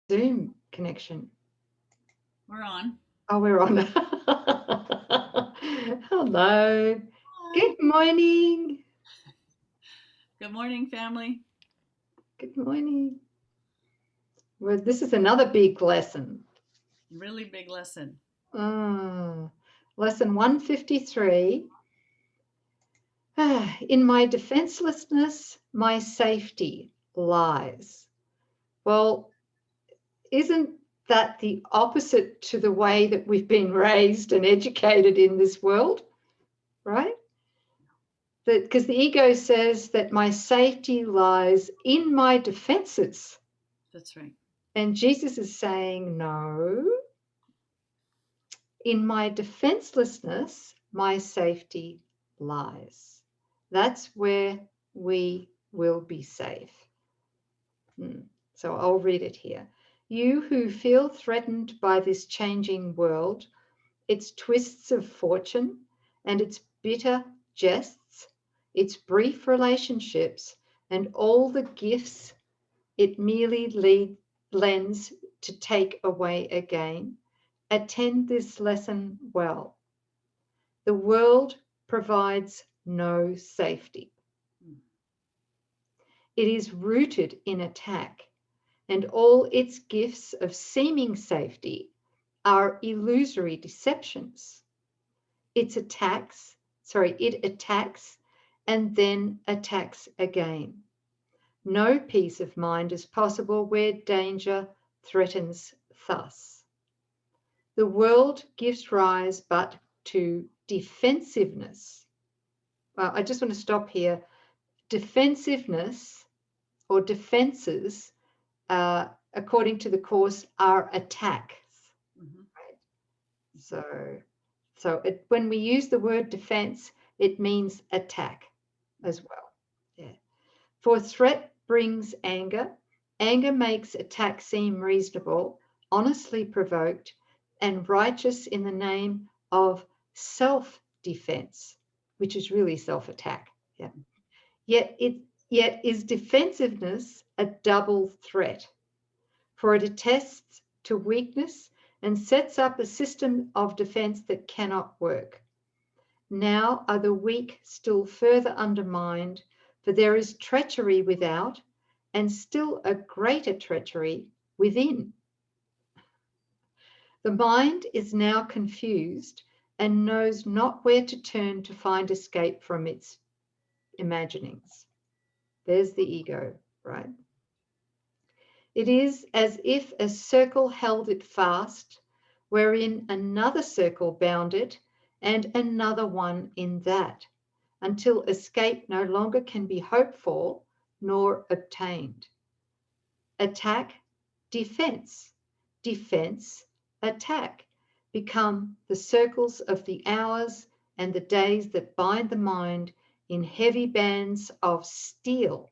Zoom connection. We're on. Oh, we're on. Hello. Hi. Good morning. Good morning, family. Good morning. Well, this is another big lesson. Really big lesson. Ah, lesson 153. In my defenselessness, my safety lies. Well, isn't that the opposite to the way that we've been raised and educated in this world, right? Because the ego says that my safety lies in my defenses. That's right. And Jesus is saying, no, in my defenselessness, my safety lies. That's where we will be safe. So I'll read it here. You who feel threatened by this changing world, its twists of fortune and its bitter jests, its brief relationships, and all the gifts it merely lends to take away again, attend this lesson well. The world provides no safety. It is rooted in attack, and all its gifts of seeming safety are illusory deceptions. It attacks and then attacks again. No peace of mind is possible where danger threatens thus. The world gives rise but to defensiveness. Well, I just want to stop here. Defensiveness or defenses, according to the Course, are attacks. Mm-hmm. Right? So when we use the word defense, it means attack as well. Yeah. For threat brings anger. Anger makes attack seem reasonable, honestly provoked, and righteous in the name of self-defense, which is really self-attack. Yeah. Yet is defensiveness a double threat, for it attests to weakness and sets up a system of defense that cannot work. Now are the weak still further undermined, for there is treachery without, and still a greater treachery within. The mind is now confused and knows not where to turn to find escape from its imaginings. There's the ego, right? It is as if a circle held it fast, wherein another circle bound it, and another one in that, until escape no longer can be hoped for nor obtained. Attack, defense, defense, attack become the circles of the hours and the days that bind the mind in heavy bands of steel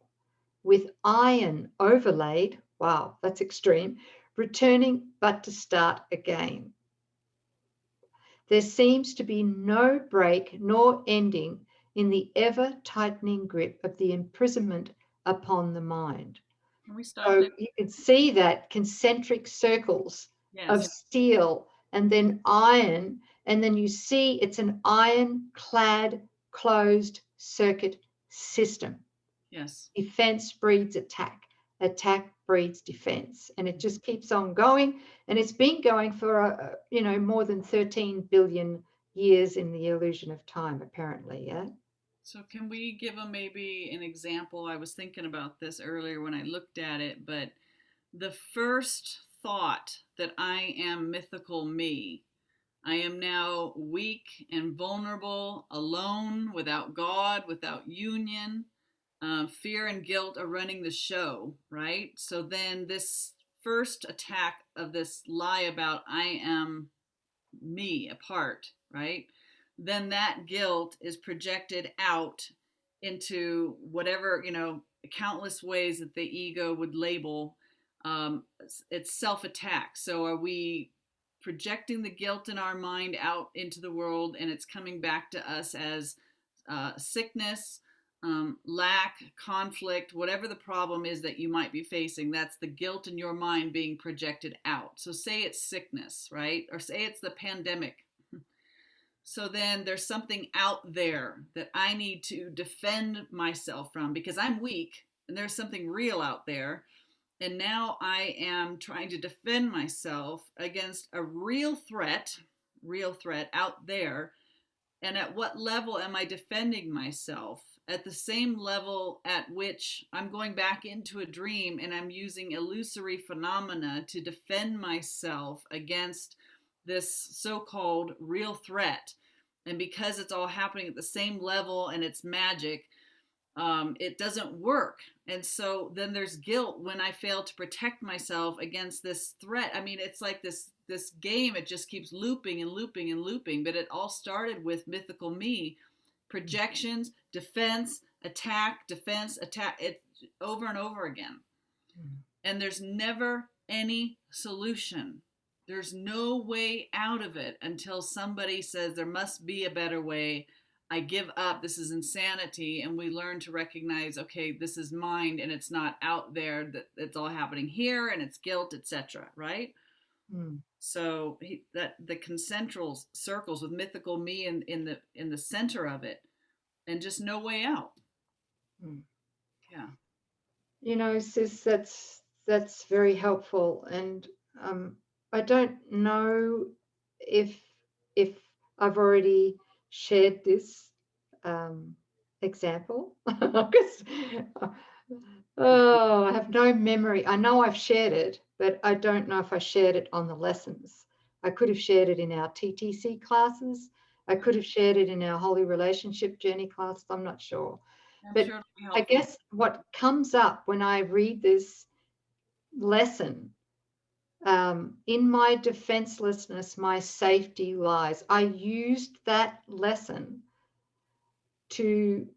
with iron overlaid. Wow, that's extreme. Returning but to start again. There seems to be no break nor ending in the ever tightening grip of the imprisonment upon the mind. Can we stop So there? you can see that concentric circles of Yes. steel and then iron, and then you see it's an iron-clad closed circuit system. Yes. Defense breeds attack. Attack breeds defense, and it just keeps on going. And it's been going for more than 13 billion years in the illusion of time, apparently. Yeah. So can we give them maybe an example? I was thinking about this earlier when I looked at it, but the first thought that I am mythical me, I am now weak and vulnerable, alone, without God, without union. Fear and guilt are running the show, right? So then this first attack of this lie about I am me apart, right? Then that guilt is projected out into whatever, countless ways that the ego would label it's self attack. So are we projecting the guilt in our mind out into the world and it's coming back to us as sickness, lack, conflict, whatever the problem is that you might be facing, that's the guilt in your mind being projected out. So say it's sickness, right? Or say it's the pandemic. So then there's something out there that I need to defend myself from because I'm weak and there's something real out there. And now I am trying to defend myself against a real threat out there. And at what level am I defending myself? At the same level at which I'm going back into a dream and I'm using illusory phenomena to defend myself against this so-called real threat. And because it's all happening at the same level and it's magic, it doesn't work. And so then there's guilt when I fail to protect myself against this threat. I mean, it's like this game, it just keeps looping and looping and looping. But it all started with mythical me, projections, defense, attack, defense, attack, it over and over again. And there's never any solution. There's no way out of it until somebody says there must be a better way. I give up. This is insanity. And we learn to recognize, okay, this is mind and it's not out there, that it's all happening here and it's guilt, etc. Right? So that the concentric circles with mythical me in the center of it, and just no way out. Yeah. You know, sis, that's very helpful. And I don't know if I've already shared this example because I have no memory. I know I've shared it, but I don't know if I shared it on the lessons. I could have shared it in our TTC classes. I could have shared it in our Holy Relationship Journey class. I'm not sure. But sure I guess what comes up when I read this lesson, in my defenselessness, my safety lies. I used that lesson to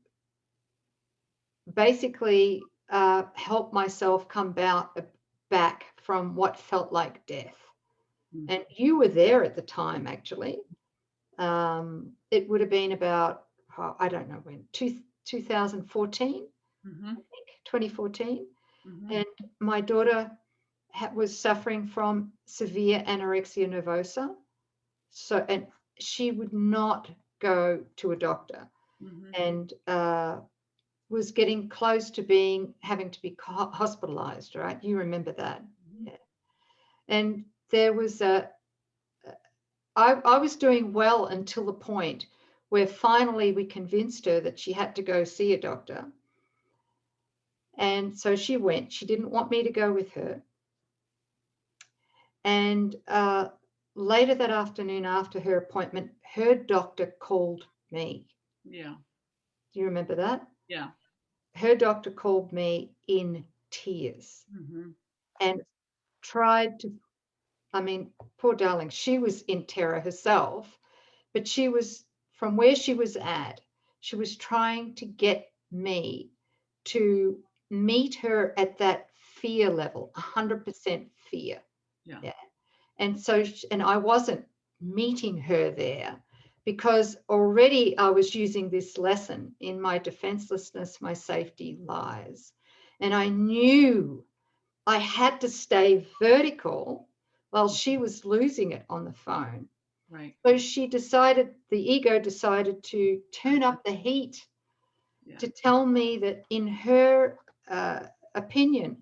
basically help myself come back from what felt like death. And you were there at the time, actually. It would have been about, I don't know when, 2014, I think, 2014. And my daughter was suffering from severe anorexia nervosa. So, and she would not go to a doctor, and was getting close to having to be hospitalized, right? You remember that. Yeah. And there was I was doing well until the point where finally we convinced her that she had to go see a doctor. And so she went. She didn't want me to go with her. And later that afternoon, after her appointment, her doctor called me. Yeah. Do you remember that? Yeah. Her doctor called me in tears and tried to, I mean, poor darling, she was in terror herself, but she was, from where she was at, she was trying to get me to meet her at that fear level, 100% fear. Yeah. And so, and I wasn't meeting her there because already I was using this lesson in my defenselessness, my safety lies. And I knew I had to stay vertical while she was losing it on the phone. Right. So the ego decided to turn up the heat to tell me that in her opinion,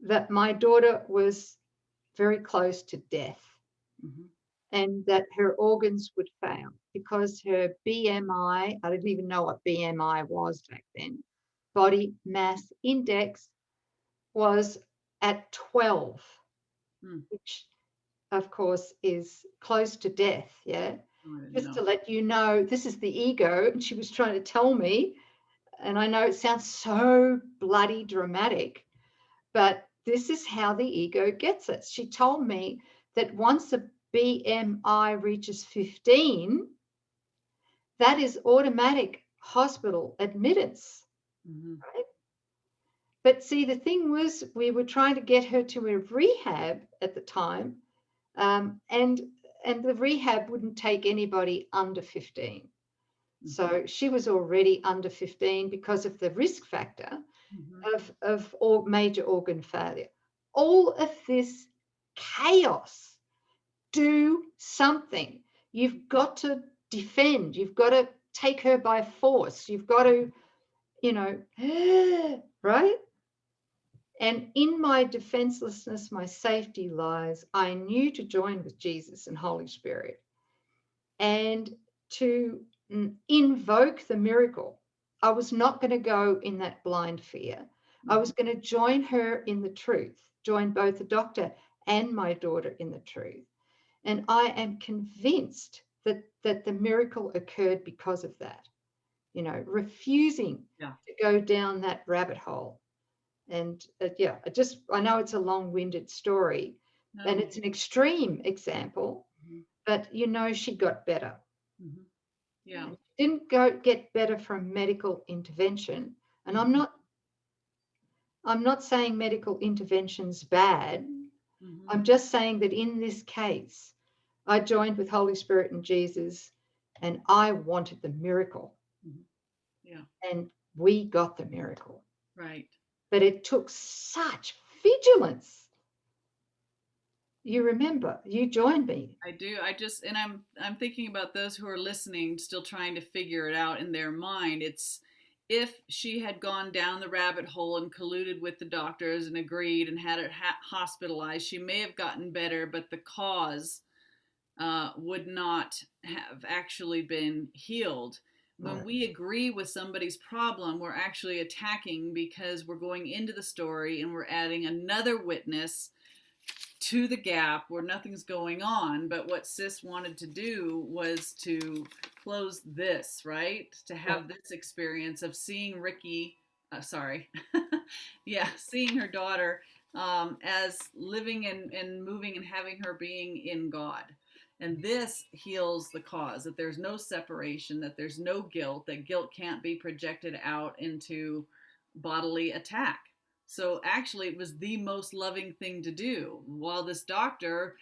that my daughter was very close to death, and that her organs would fail because her BMI, I didn't even know what BMI was back then, body mass index, was at 12, which of course is close to death. Yeah. Just to let you know, this is the ego. And she was trying to tell me, and I know it sounds so bloody dramatic, but this is how the ego gets us. She told me that once the BMI reaches 15, that is automatic hospital admittance. Right? But see, the thing was, we were trying to get her to a rehab at the time, and the rehab wouldn't take anybody under 15. So she was already under 15 because of the risk factor of all major organ failure. All of this chaos, do something. You've got to defend. You've got to take her by force. You've got to, right? And in my defenselessness, my safety lies, I knew to join with Jesus and Holy Spirit and to invoke the miracle. I was not going to go in that blind fear. I was going to join her in the truth, join both the doctor and my daughter in the truth. And I am convinced that the miracle occurred because of that, refusing to go down that rabbit hole. And I know it's a long-winded story and it's an extreme example, but she got better. Yeah. She didn't get better from medical intervention. And I'm not saying medical intervention's bad. I'm just saying that in this case, I joined with Holy Spirit and Jesus, and I wanted the miracle. Yeah. And we got the miracle. Right. But it took such vigilance. You remember, you joined me. I do. I'm thinking about those who are listening, still trying to figure it out in their mind. It's if she had gone down the rabbit hole and colluded with the doctors and agreed and had it hospitalized, she may have gotten better, but the cause would not have actually been healed. When we agree with somebody's problem, we're actually attacking because we're going into the story and we're adding another witness to the gap where nothing's going on. But what Sis wanted to do was to close this, right? To have this experience of seeing Ricky, seeing her daughter as living and moving and having her being in God. And this heals the cause, that there's no separation, that there's no guilt, that guilt can't be projected out into bodily attack. So actually, it was the most loving thing to do. While this doctor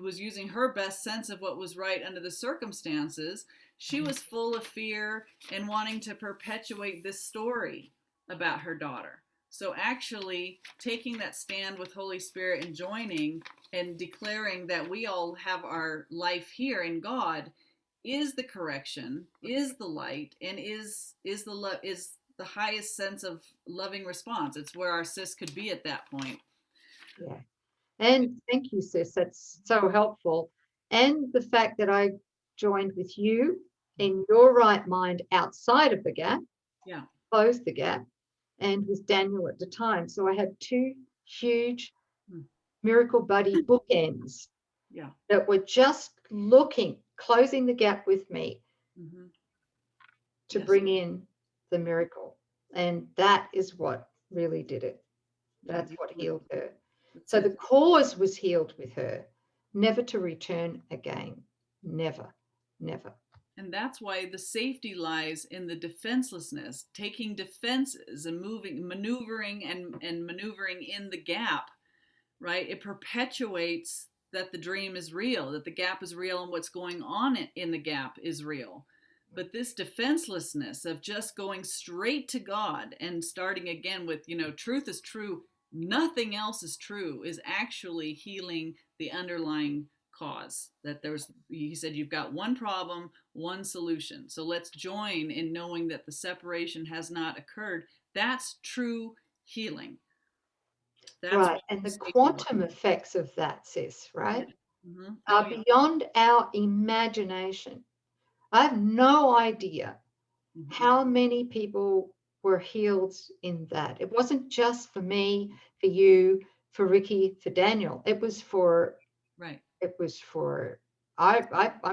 was using her best sense of what was right under the circumstances, she was full of fear and wanting to perpetuate this story about her daughter. So actually taking that stand with Holy Spirit and joining and declaring that we all have our life here in God is the correction, is the light, and is the highest sense of loving response. It's where our sis could be at that point. Yeah. And thank you, Sis. That's so helpful. And the fact that I joined with you in your right mind outside of the gap, closed the gap, and with Daniel at the time. So I had two huge miracle buddy bookends that were just closing the gap with me to bring in the miracle. And that is what really did it. That's what healed her. So the cause was healed with her, never to return again. Never, never. And that's why the safety lies in the defenselessness, taking defenses and maneuvering and maneuvering in the gap, right? It perpetuates that the dream is real, that the gap is real, and what's going on in the gap is real. But this defenselessness of just going straight to God and starting again with, truth is true, nothing else is true, is actually healing the underlying cause. That he said, you've got one problem, one solution. So let's join in knowing that the separation has not occurred. That's true healing. That's right. And the quantum effects of that, Sis, right, are beyond our imagination. I have no idea how many people were healed in that. It wasn't just for me, for you, for Ricky, for Daniel. It was for, I'm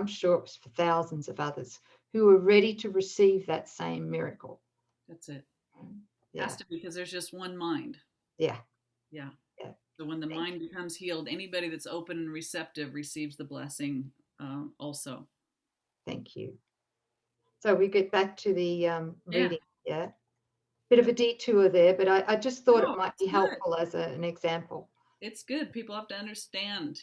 sure it was for thousands of others who were ready to receive that same miracle. That's it. It has to be, because there's just one mind. Yeah. So when the mind becomes healed, anybody that's open and receptive receives the blessing also. Thank you. So we get back to the reading. Bit of a detour there, but I just thought it might be helpful as an example. It's good. People have to understand,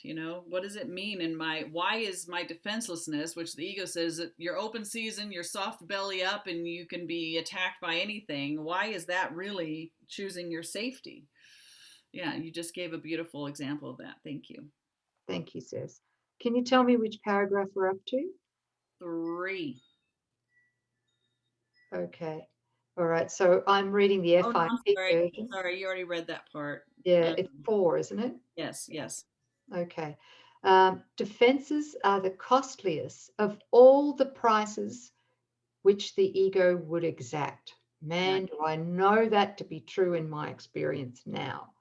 what does it mean? And why is my defenselessness, which the ego says that you're open season, you're soft belly up, and you can be attacked by anything. Why is that really choosing your safety? Yeah, you just gave a beautiful example of that. Thank you. Thank you, sis. Can you tell me which paragraph we're up to? 3. Okay. All right. So I'm reading the Oh, no, I'm FIP sorry. version. Sorry, you already read that part. Yeah, it's 4, isn't it? Yes, yes. Okay. Defenses are the costliest of all the prices which the ego would exact. Man, Yeah. do I know that to be true in my experience now.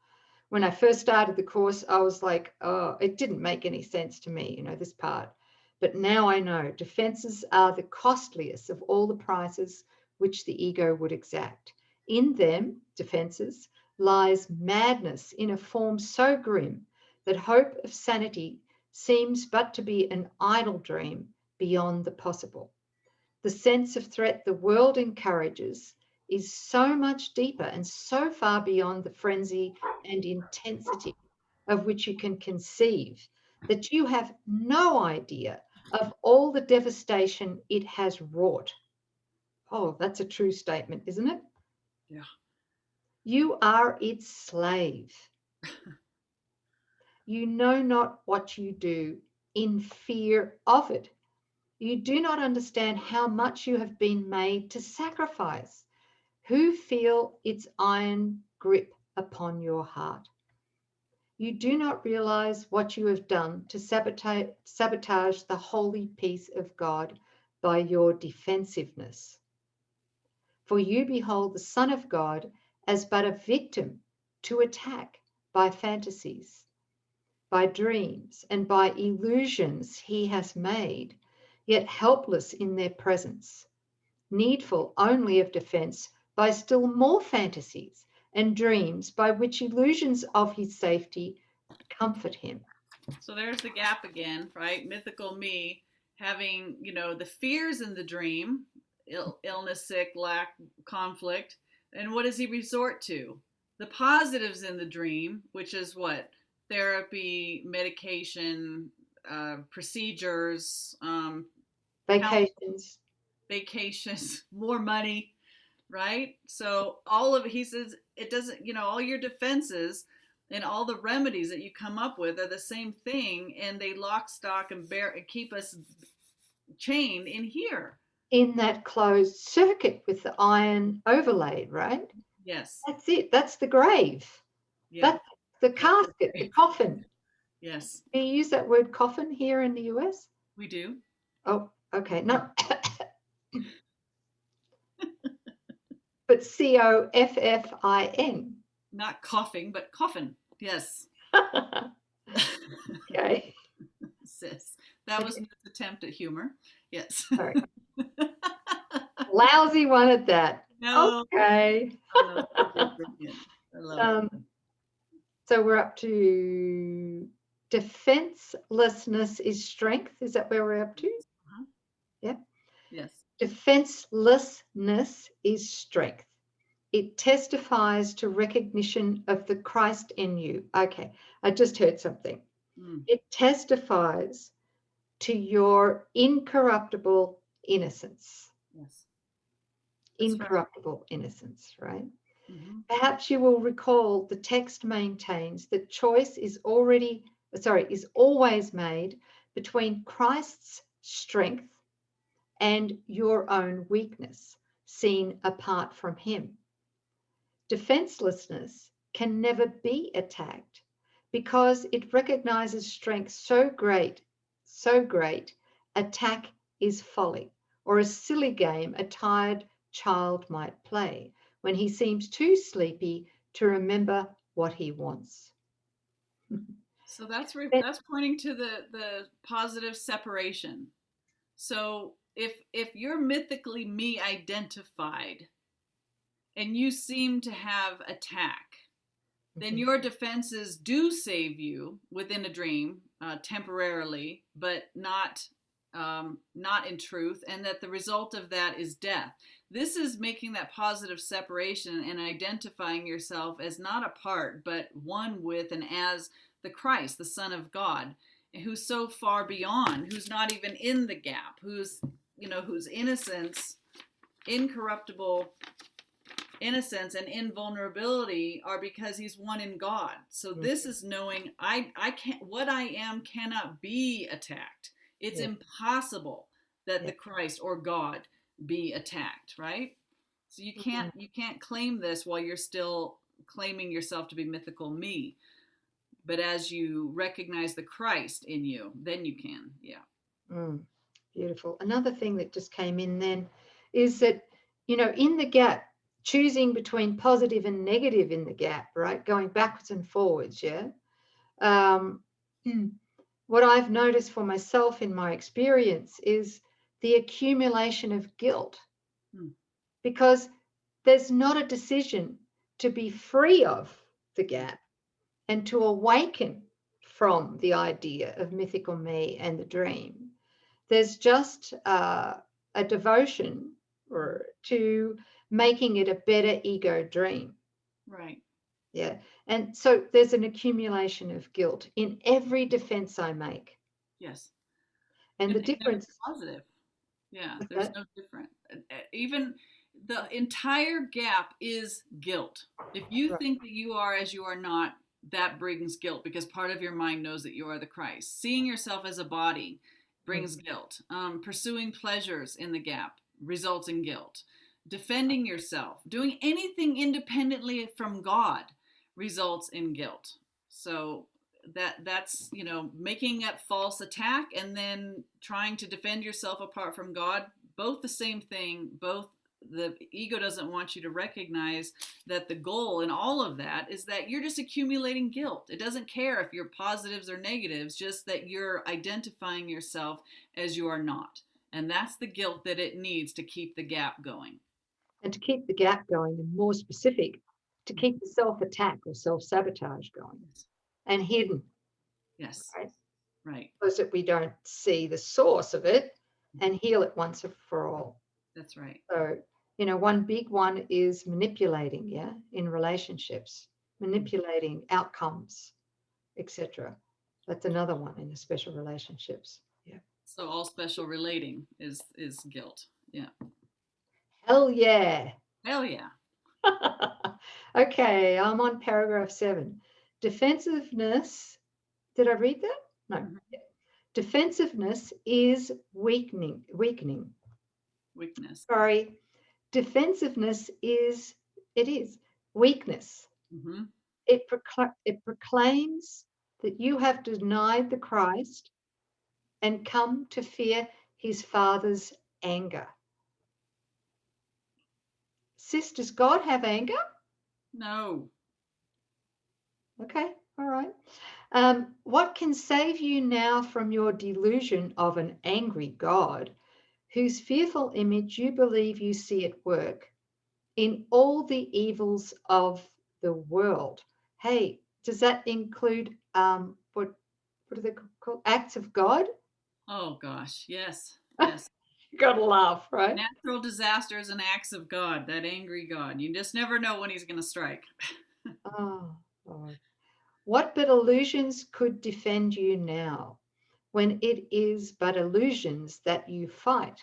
When I first started the course, I was like, oh, it didn't make any sense to me, this part. But now I know defenses are the costliest of all the prices which the ego would exact. In them, defenses, lies madness in a form so grim that hope of sanity seems but to be an idle dream beyond the possible. The sense of threat the world encourages is so much deeper and so far beyond the frenzy and intensity of which you can conceive that you have no idea of all the devastation it has wrought. Oh, that's a true statement, isn't it? Yeah. You are its slave. You know not what you do in fear of it. You do not understand how much you have been made to sacrifice, who feel its iron grip upon your heart. You do not realize what you have done to sabotage the holy peace of God by your defensiveness. For you behold the Son of God as but a victim to attack by fantasies, by dreams, and by illusions he has made, yet helpless in their presence, needful only of defense by still more fantasies and dreams by which illusions of his safety comfort him. So there's the gap again, right? Mythical me having, the fears in the dream, illness, sick, lack, conflict. And what does he resort to? The positives in the dream, which is what? Therapy, medication, procedures, Vacations. vacations, more money, right? So all of it, he says, it doesn't, all your defenses and all the remedies that you come up with are the same thing, and they lock, stock, and bear and keep us chained in here. In that closed circuit with the iron overlaid, right? Yes. That's it. That's the grave. Yeah. That's the casket, the coffin. Yes. Do you use that word coffin here in the US? We do. Oh, okay. No. But COFFIN. Not coughing, but coffin. Yes. Okay. Sis. That was an attempt at humor. Yes. Sorry. Lousy one at that. No. Okay. Oh, no. I love it. So we're up to defenselessness is strength. Is that where we're up to? Uh-huh. Yeah. Yes. Defenselessness is strength. It testifies to recognition of the Christ in you. Okay, I just heard something. It testifies to your incorruptible innocence. Yes. Incorruptible innocence, right? Mm-hmm. Perhaps you will recall the text maintains that choice is always made between Christ's strength and your own weakness, seen apart from him. Defenselessness can never be attacked because it recognizes strength so great, attack is folly, or a silly game a tired child might play when he seems too sleepy to remember what he wants. So that's pointing to the positive separation. So if you're mythically me identified and you seem to have attack, then your defenses do save you within a dream temporarily, but not not in truth, and that the result of that is death. This is making that positive separation and identifying yourself as not a part, but one with and as the Christ, the Son of God, who's so far beyond, who's not even in the gap, whose innocence, incorruptible innocence and invulnerability are because he's one in God. So this is knowing I can't, what I am cannot be attacked. It's impossible that the Christ or God be attacked, right? So you can't claim this while you're still claiming yourself to be mythical me. But as you recognize the Christ in you, then you can. Beautiful. Another thing that just came in then is that, in the gap, choosing between positive and negative in the gap, right? Going backwards and forwards, what I've noticed for myself in my experience is the accumulation of guilt, because there's not a decision to be free of the gap and to awaken from the idea of mythical me and the dream. There's just a devotion to making it a better ego dream. Right. Yeah. And so there's an accumulation of guilt in every defense I make. Yes. And the difference is positive. Yeah, there's no different. Even the entire gap is guilt. If you think that you are as you are not, that brings guilt, because part of your mind knows that you are the Christ. Seeing yourself as a body brings guilt. Pursuing pleasures in the gap results in guilt. Defending yourself, doing anything independently from God results in guilt. So that's making a false attack and then trying to defend yourself apart from God, both the same thing. Both, the ego doesn't want you to recognize that the goal in all of that is that you're just accumulating guilt. It doesn't care if you're positives or negatives, just that you're identifying yourself as you are not. And that's the guilt that it needs to keep the gap going. And to keep the gap going, and more specific, to keep the self-attack or self-sabotage going and hidden. Yes. Right. Because that we don't see the source of it and heal it once and for all. That's right. So, one big one is manipulating, in relationships, manipulating outcomes, etc. That's another one in the special relationships. Yeah. So all special relating is guilt. Yeah. Hell yeah. Hell yeah. Okay, I'm on paragraph 7. Defensiveness. Did I read that? No. Mm-hmm. Defensiveness is weakening. Weakness. Sorry. Defensiveness is weakness. Mm-hmm. It proclaims that you have denied the Christ and come to fear his Father's anger. Sis, does God have anger? No. Okay, all right. What can save you now from your delusion of an angry God, whose fearful image you believe you see at work in all the evils of the world? Hey, does that include what are they called? Acts of God? Oh gosh, yes. Yes. You gotta laugh, right? Natural disasters and acts of God, that angry God. You just never know when he's going to strike. Oh, Lord. What but illusions could defend you now, when it is but illusions that you fight?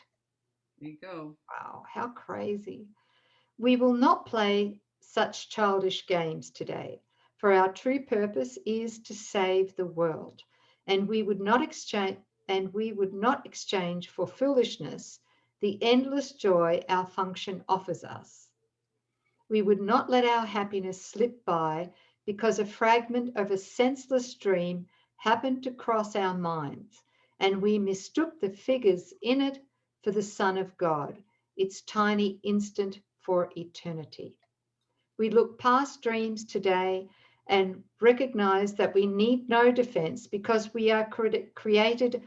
There you go. Wow, how crazy. We will not play such childish games today, for our true purpose is to save the world, and we would not exchange for foolishness the endless joy our function offers us. We would not let our happiness slip by because a fragment of a senseless dream happened to cross our minds, and we mistook the figures in it for the Son of God, its tiny instant for eternity. We look past dreams today and recognize that we need no defense because we are created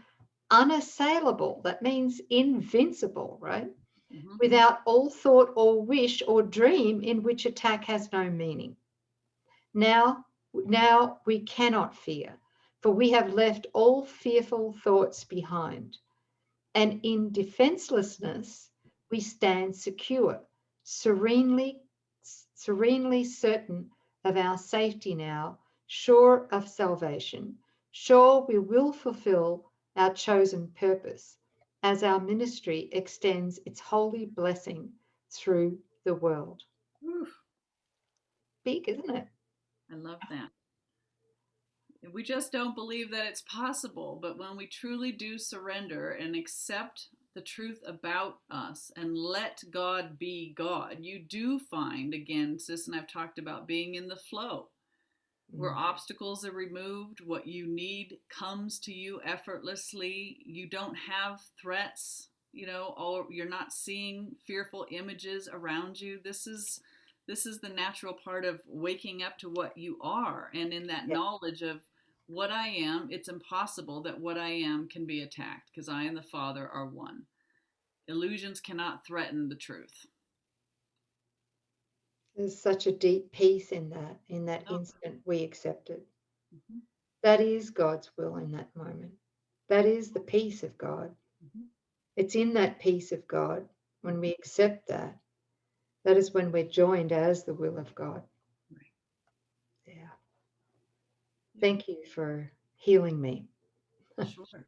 unassailable. That means invincible, right? Mm-hmm. Without all thought or wish or dream in which attack has no meaning. Now we cannot fear, for we have left all fearful thoughts behind. And in defenselessness, we stand secure, serenely certain of our safety now, sure of salvation, sure we will fulfill our chosen purpose as our ministry extends its holy blessing through the world. Whew, Big, isn't it? I love that. We just don't believe that it's possible, but when we truly do surrender and accept the truth about us and let God be God, you do find, again, Sis and I've talked about being in the flow, where obstacles are removed, what you need comes to you effortlessly. You don't have threats, or you're not seeing fearful images around you. This is the natural part of waking up to what you are, and in that knowledge of what I am, it's impossible that what I am can be attacked, because I and the Father are one. Illusions cannot threaten the truth. There's such a deep peace in that Oh. instant we accept it. Mm-hmm. That is God's will in that moment. That is the peace of God. Mm-hmm. It's in that peace of God, when we accept that, that is when we're joined as the will of God. Right. Yeah. Thank you for healing me. Sure.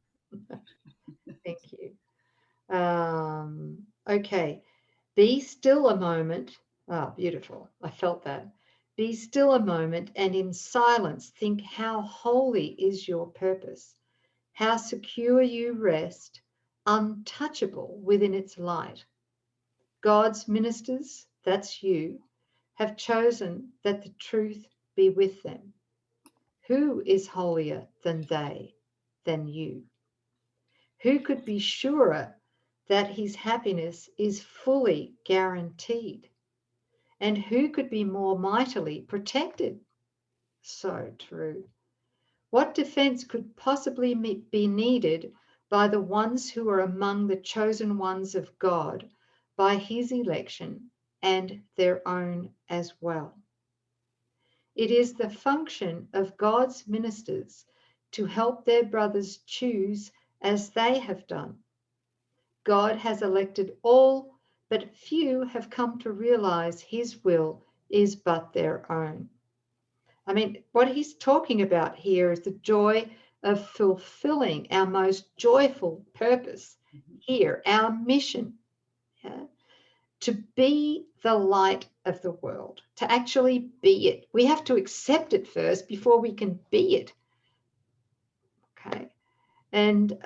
Thank you. Okay. Be still a moment. Ah, beautiful. I felt that. Be still a moment and in silence think how holy is your purpose, how secure you rest, untouchable within its light. God's ministers, that's you, have chosen that the truth be with them. Who is holier than they, than you? Who could be surer that his happiness is fully guaranteed? And who could be more mightily protected? So true. What defense could possibly be needed by the ones who are among the chosen ones of God by his election and their own as well? It is the function of God's ministers to help their brothers choose as they have done. God has elected all, but few have come to realize his will is but their own. I mean, what he's talking about here is the joy of fulfilling our most joyful purpose here, our mission, yeah, to be the light of the world, to actually be it. We have to accept it first before we can be it. Okay. And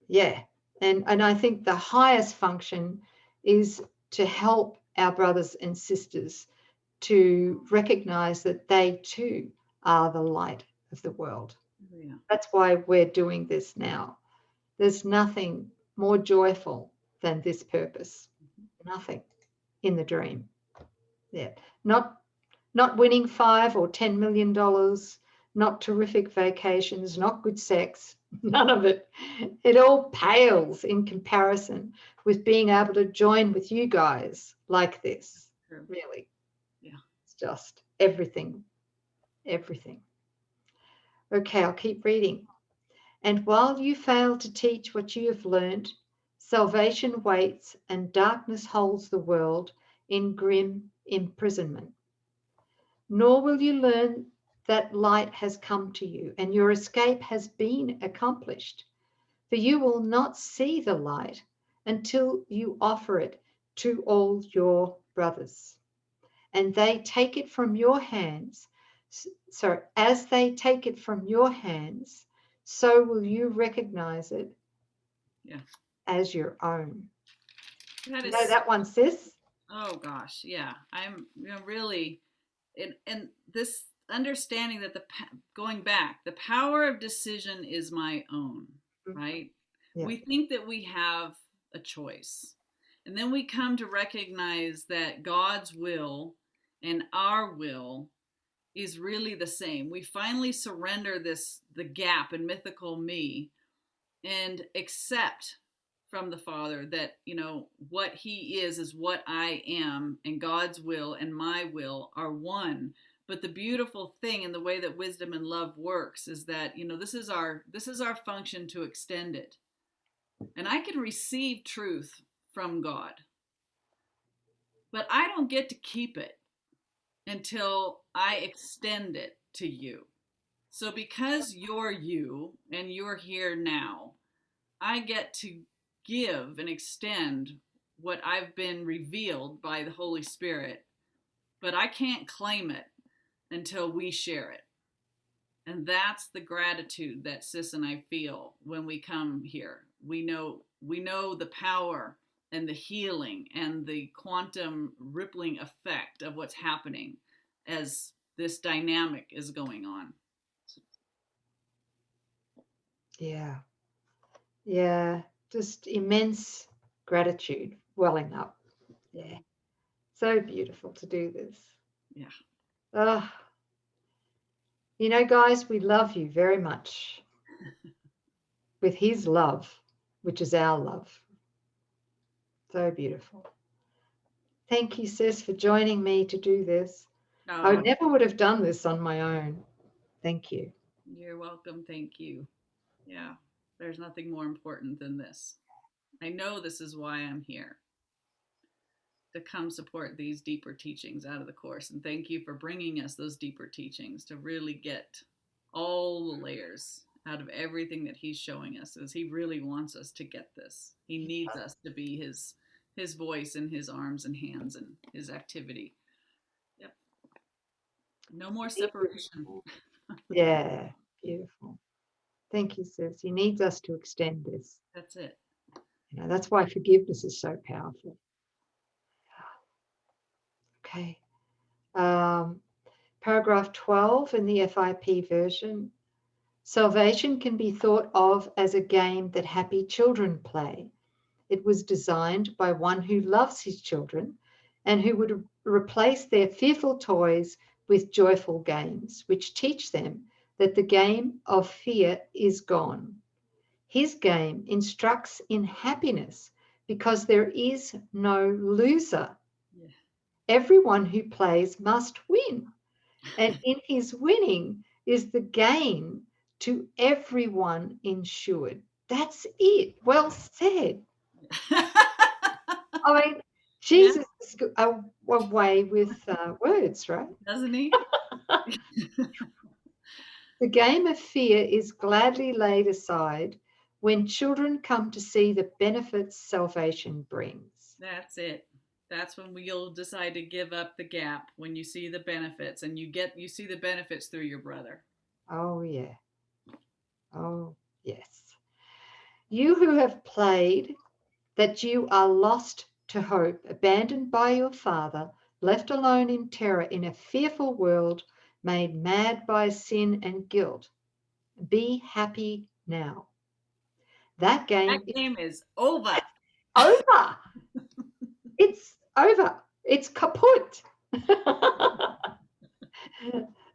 yeah, and I think the highest function is to help our brothers and sisters to recognize that they too are the light of the world. Yeah. That's why we're doing this now. There's nothing more joyful than this purpose. Nothing in the dream. Yeah. Not winning $5 or $10 million, not terrific vacations, not good sex, none of it. It all pales in comparison with being able to join with you guys like this. True. Really. Yeah. It's just everything. Everything. Okay, I'll keep reading. And while you fail to teach what you have learned, salvation waits and darkness holds the world in grim imprisonment. Nor will you learn that light has come to you and your escape has been accomplished, for you will not see the light until you offer it to all your brothers. And they take it from your hands. So as they take it from your hands, so will you recognize it as your own. That You is, know that one, sis? oh gosh, yeah. I'm really, and this understanding that going back, the power of decision is my own, right? Yeah. We think that we have a choice. And then we come to recognize that God's will and our will is really the same. We finally surrender the gap in mythical me and accept from the Father that, what he is what I am, and God's will and my will are one. But the beautiful thing in the way that wisdom and love works is that, this is our function to extend it. And I can receive truth from God, but I don't get to keep it until I extend it to you. So because you're you and you're here now, I get to give and extend what I've been revealed by the Holy Spirit, but I can't claim it until we share it. And that's the gratitude that Sis and I feel when we come here. We know the power and the healing and the quantum rippling effect of what's happening as this dynamic is going on. Yeah. Yeah. Just immense gratitude welling up. Yeah. So beautiful to do this. Yeah. You know, guys, we love you very much with his love, which is our love. So beautiful. Thank you, Sis, for joining me to do this. I never would have done this on my own. Thank you. You're welcome. Thank you. Yeah. There's nothing more important than this. I know this is why I'm here, to come support these deeper teachings out of the Course. And thank you for bringing us those deeper teachings to really get all the layers out of everything that he's showing us, as he really wants us to get this. He needs us to be his voice and his arms and hands and his activity. Yep. No more separation. Yeah, beautiful. Thank you, Sis. He needs us to extend this. That's it. You know, that's why forgiveness is so powerful. Okay. Paragraph 12 in the FIP version. Salvation can be thought of as a game that happy children play. It was designed by one who loves his children and who would replace their fearful toys with joyful games, which teach them that the game of fear is gone. His game instructs in happiness because there is no loser. Yeah. Everyone who plays must win. And in his winning is the gain to everyone insured. That's it. Well said. I mean, Jesus is a way with words, right? Doesn't he? The game of fear is gladly laid aside when children come to see the benefits salvation brings. That's it. That's when you'll decide to give up the gap, when you see the benefits, and you see the benefits through your brother. Oh, yeah. Oh, yes. You who have played that you are lost to hope, abandoned by your father, left alone in terror in a fearful world, made mad by sin and guilt. Be happy now. That game is over. Over. It's over. It's kaput.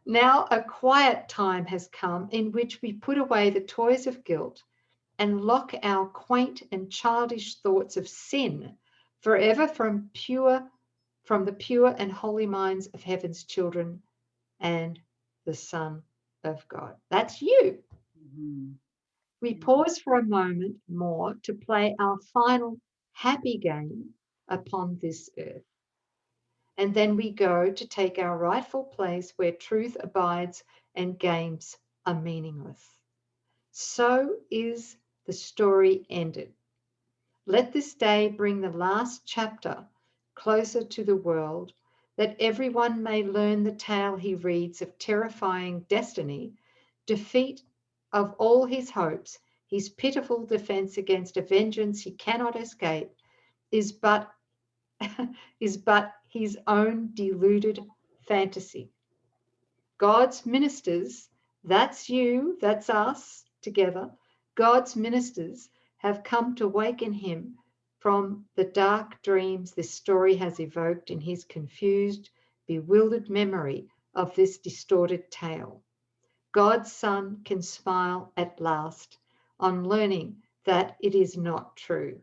Now a quiet time has come in which we put away the toys of guilt and lock our quaint and childish thoughts of sin forever from the pure and holy minds of heaven's children and the Son of God. That's you. Mm-hmm. We pause for a moment more to play our final happy game upon this earth. And then we go to take our rightful place where truth abides and games are meaningless. So is the story ended. Let this day bring the last chapter closer to the world, that everyone may learn the tale he reads of terrifying destiny, defeat of all his hopes, his pitiful defense against a vengeance he cannot escape, is but his own deluded fantasy. God's ministers, that's you, that's us together, God's ministers have come to waken him from the dark dreams this story has evoked in his confused, bewildered memory of this distorted tale. God's Son can smile at last on learning that it is not true.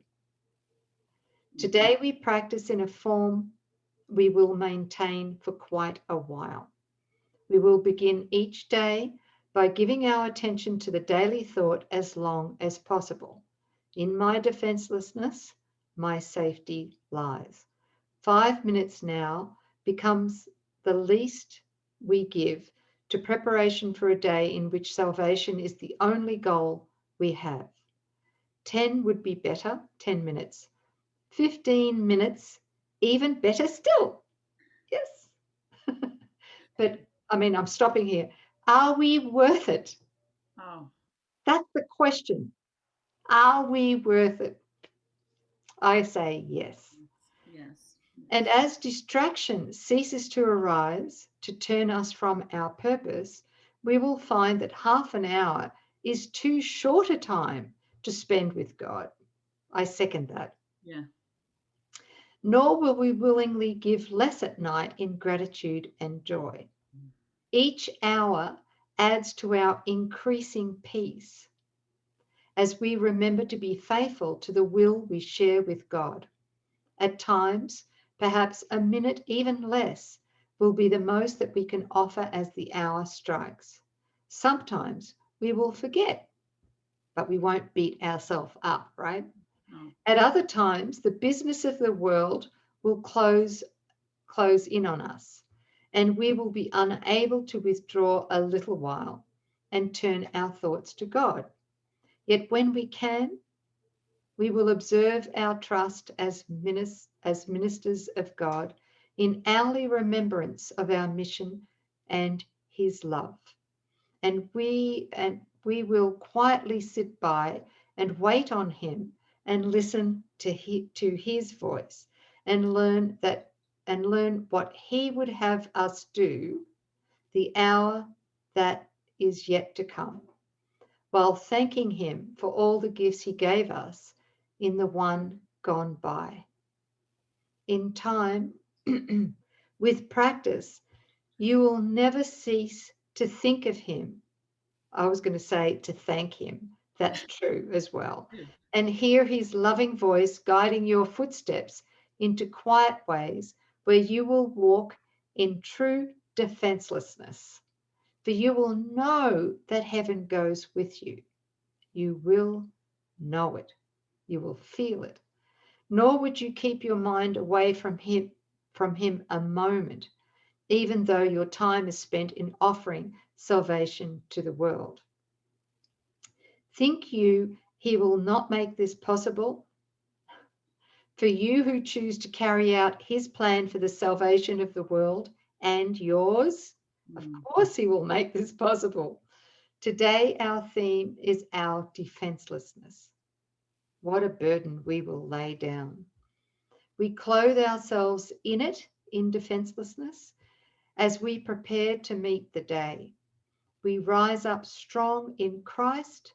Today we practice in a form we will maintain for quite a while. We will begin each day by giving our attention to the daily thought as long as possible. In my defenselessness, my safety lies. 5 minutes now becomes the least we give to preparation for a day in which salvation is the only goal we have. 10 would be better, 10 minutes. 15 minutes, even better still. Yes. But I mean, I'm stopping here. Are we worth it? Oh, That's the question. Are we worth it? I say yes. yes. And as distraction ceases to arise to turn us from our purpose, we will find that half an hour is too short a time to spend with God. I second that. Yeah. Nor will we willingly give less at night in gratitude and joy. Each hour adds to our increasing peace as we remember to be faithful to the will we share with God. At times, perhaps a minute, even less, will be the most that we can offer as the hour strikes. Sometimes we will forget, but we won't beat ourselves up, right? Oh, At other times, the business of the world will close in on us, and we will be unable to withdraw a little while and turn our thoughts to God. Yet when we can, we will observe our trust as ministers of God in hourly remembrance of our mission and his love. And we will quietly sit by and wait on him and listen to his voice and learn what he would have us do the hour that is yet to come, while thanking him for all the gifts he gave us in the one gone by. In time, with practice, you will never cease to think of him. I was going to say to thank him. That's true as well. good. And hear his loving voice guiding your footsteps into quiet ways where you will walk in true defenselessness. For you will know that heaven goes with you. You will know it. You will feel it. Nor would you keep your mind away from him a moment, even though your time is spent in offering salvation to the world. Think you he will not make this possible? For you who choose to carry out his plan for the salvation of the world and yours, of Mm. course he will make this possible. Today our theme is our defenselessness. What a burden we will lay down. We clothe ourselves in it, in defenselessness, as we prepare to meet the day. We rise up strong in Christ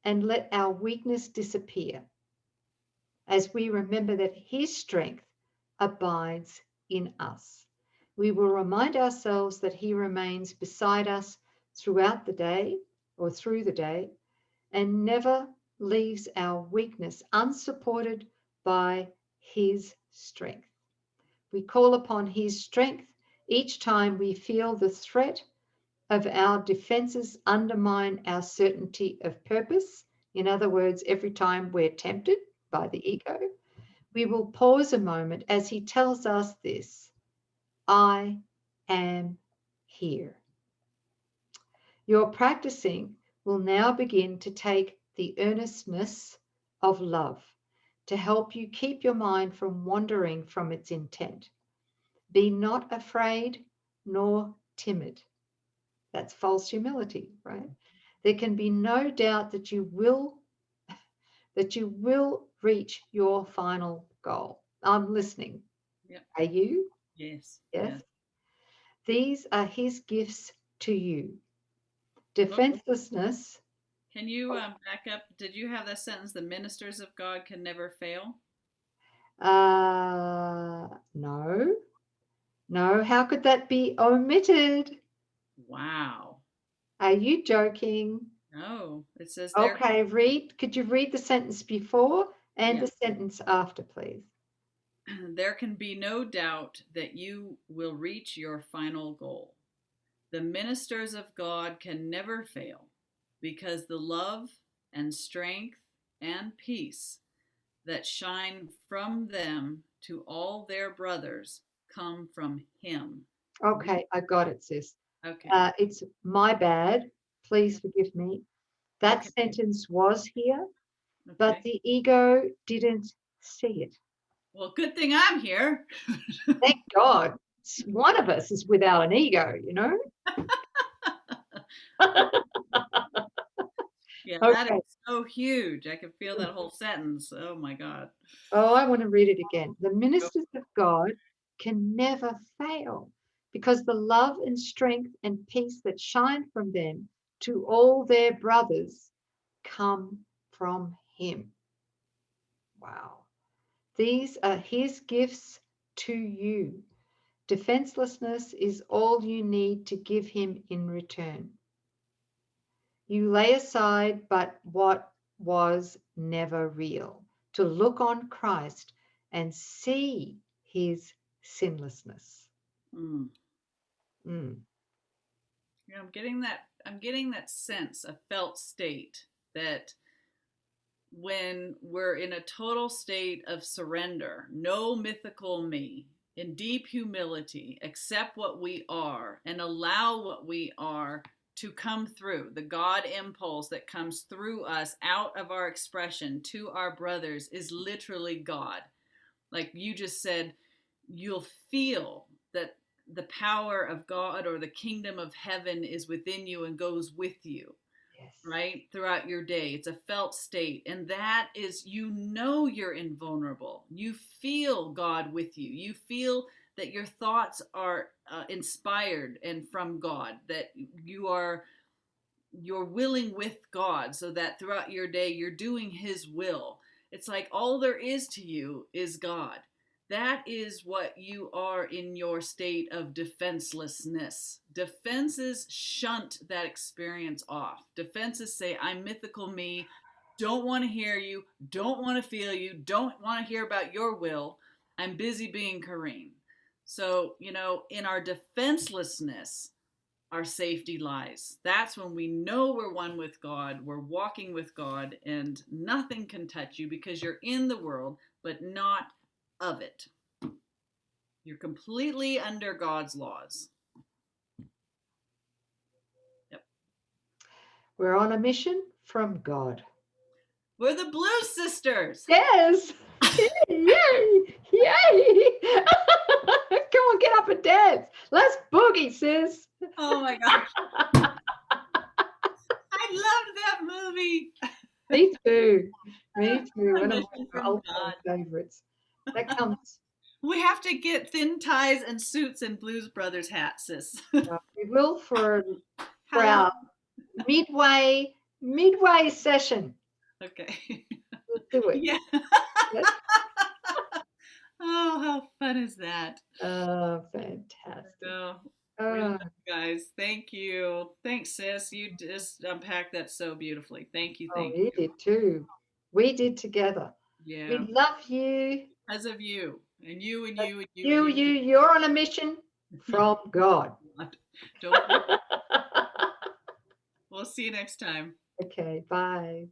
and let our weakness disappear as we remember that his strength abides in us. We will remind ourselves that he remains beside us throughout the day or through the day and never leaves our weakness unsupported by his strength. We call upon his strength each time we feel the threat of our defenses undermine our certainty of purpose. In other words, every time we're tempted by the ego, we will pause a moment as he tells us this: I am here. Your practicing will now begin to take the earnestness of love to help you keep your mind from wandering from its intent. Be not afraid nor timid. That's false humility, right? There can be no doubt that you will reach your final goal. I'm listening. Yep. Are you? Yes. Yes. Yes. These are his gifts to you. Well, Defenselessness. can you back up? Did you have that sentence? The ministers of God can never fail. No. No, how could that be omitted? Wow. Are you joking? No, it says there. Okay, could you read the sentence before and Yeah. the sentence after, please? There can be no doubt that you will reach your final goal. The ministers of God can never fail because the love and strength and peace that shine from them to all their brothers come from him. Okay, I got it, sis. Okay. It's my bad. Please forgive me. That Okay. sentence was here, but Okay. the ego didn't see it. Well, good thing I'm here. Thank God. One of us is without an ego, you know? Yeah, that Okay. is so huge. I can feel that whole sentence. Oh my God. Oh, I want to read it again. The ministers of God can never fail because the love and strength and peace that shine from them to all their brothers come from him. Wow. These are his gifts to you. Defenselessness is all you need to give him in return. You lay aside but what was never real, to look on Christ and see his sinlessness. Mm. Mm. Yeah, I'm getting that sense, a felt state that when we're in a total state of surrender, no mythical me, in deep humility, accept what we are and allow what we are to come through. The God impulse that comes through us out of our expression to our brothers is literally God. Like you just said, you'll feel that the power of God or the kingdom of heaven is within you and goes with you, Yes. right? Throughout your day. It's a felt state. And that is, you know, you're invulnerable. You feel God with you. You feel that your thoughts are inspired and from God, that you're willing with God, so that throughout your day you're doing his will. It's like all there is to you is God. That is what you are in your state of defenselessness. Defenses shunt that experience off. Defenses say, I'm mythical me, don't want to hear you, don't want to feel you, don't want to hear about your will. I'm busy being Coreen. So, in our defenselessness, our safety lies. That's when we know we're one with God, we're walking with God, and nothing can touch you because you're in the world, but not of it. You're completely under God's laws. Yep. We're on a mission from God. We're the Blue Sisters. Yes. Yay. Yay. Come on, get up and dance. Let's boogie, sis. Oh my gosh. I loved that movie. Me too. Me too. A One of mission my from all-time God. favorites. That comes. We have to get thin ties and suits and Blues Brothers hats, sis. We will for How? our midway session. Okay. We'll do it. Yeah. Yes. Oh, how fun is that? Oh, fantastic. So, we love you guys. Thank you. Thanks, sis. You just unpacked that so beautifully. Thank you. Thank we you. did too. We did together. Yeah. We love you. Because of you. And you and you and you You, and you. you're on a mission from God. Don't. We'll see you next time. Okay, bye.